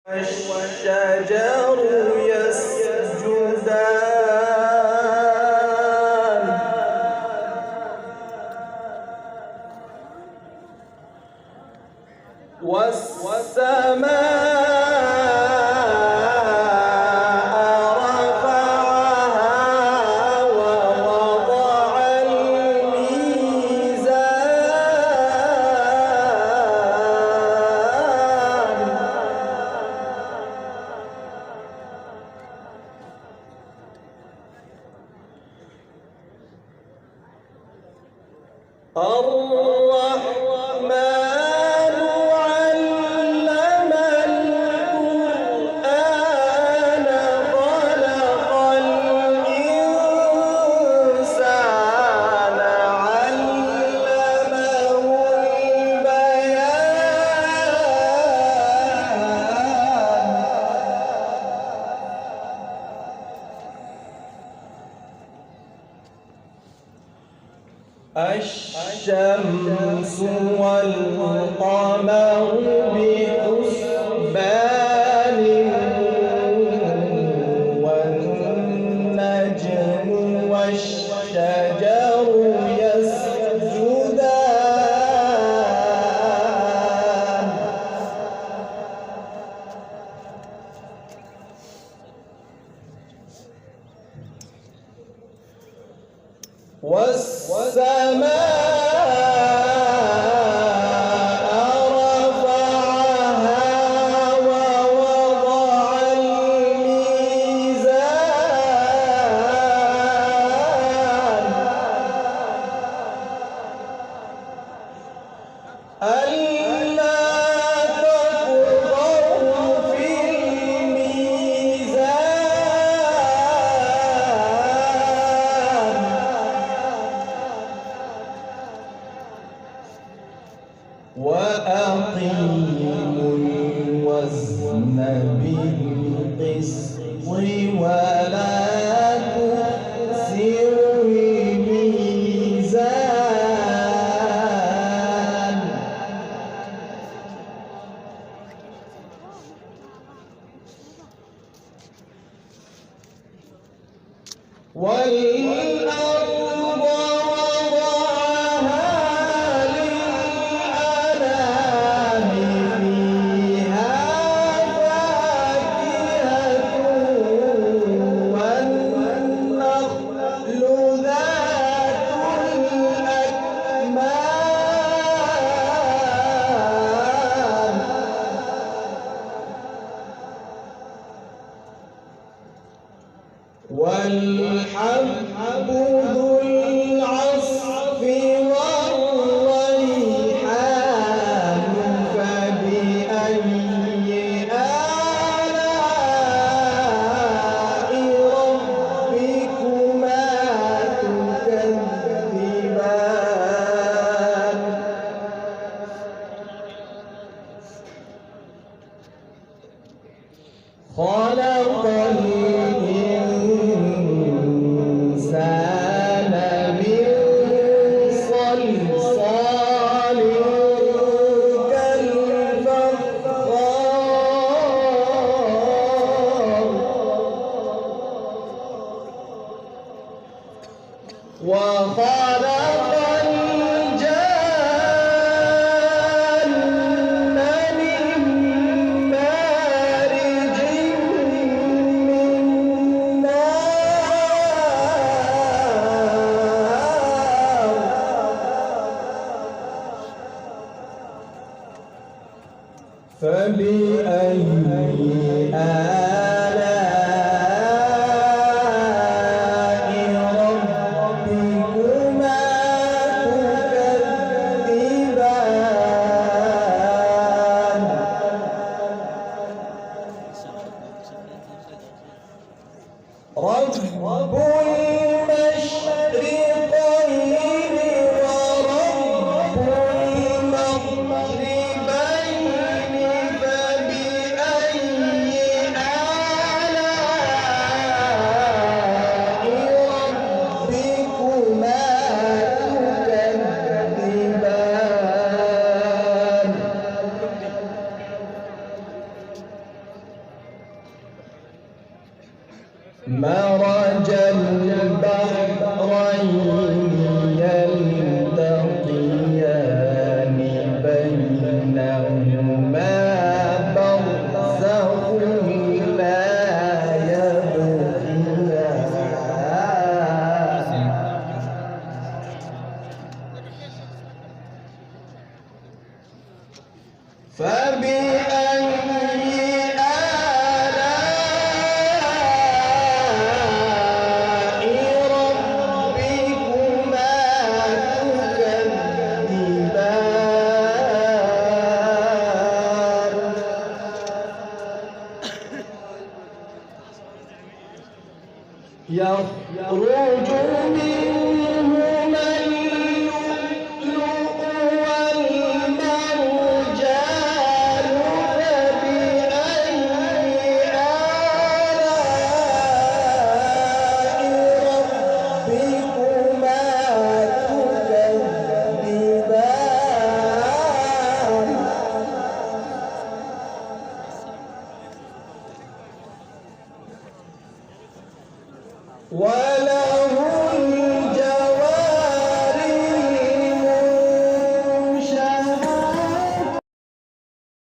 والشجر يسجدان والسماء الرحمن علم القرآن خلق الإنسان علمه البيان الشمس والقمر بحسبان والنجم والشجر يسجدان والسماء وأقيموا الوزن بالقسط ولا تخسروا الميزان والأرض وضعها للأنام فيها فاكهة والنخل ذات الأكمام والحب ذو العصف والريحان فبأي آلاء ربكما تكذبان خلق الإنسان من صلصال كالفخار وخلق الجان من مارج من نار فبأي آلاء ربكما تكذبان رب المشرقين ورب المغربين فبأي آلاء ربكما تكذبان مرج البحرين يلتقيان بينهما برزخ لا يبغيان فبأي يخرج منهما اللؤلؤ والمرجان فبأي آلاء ربكما تكذبان و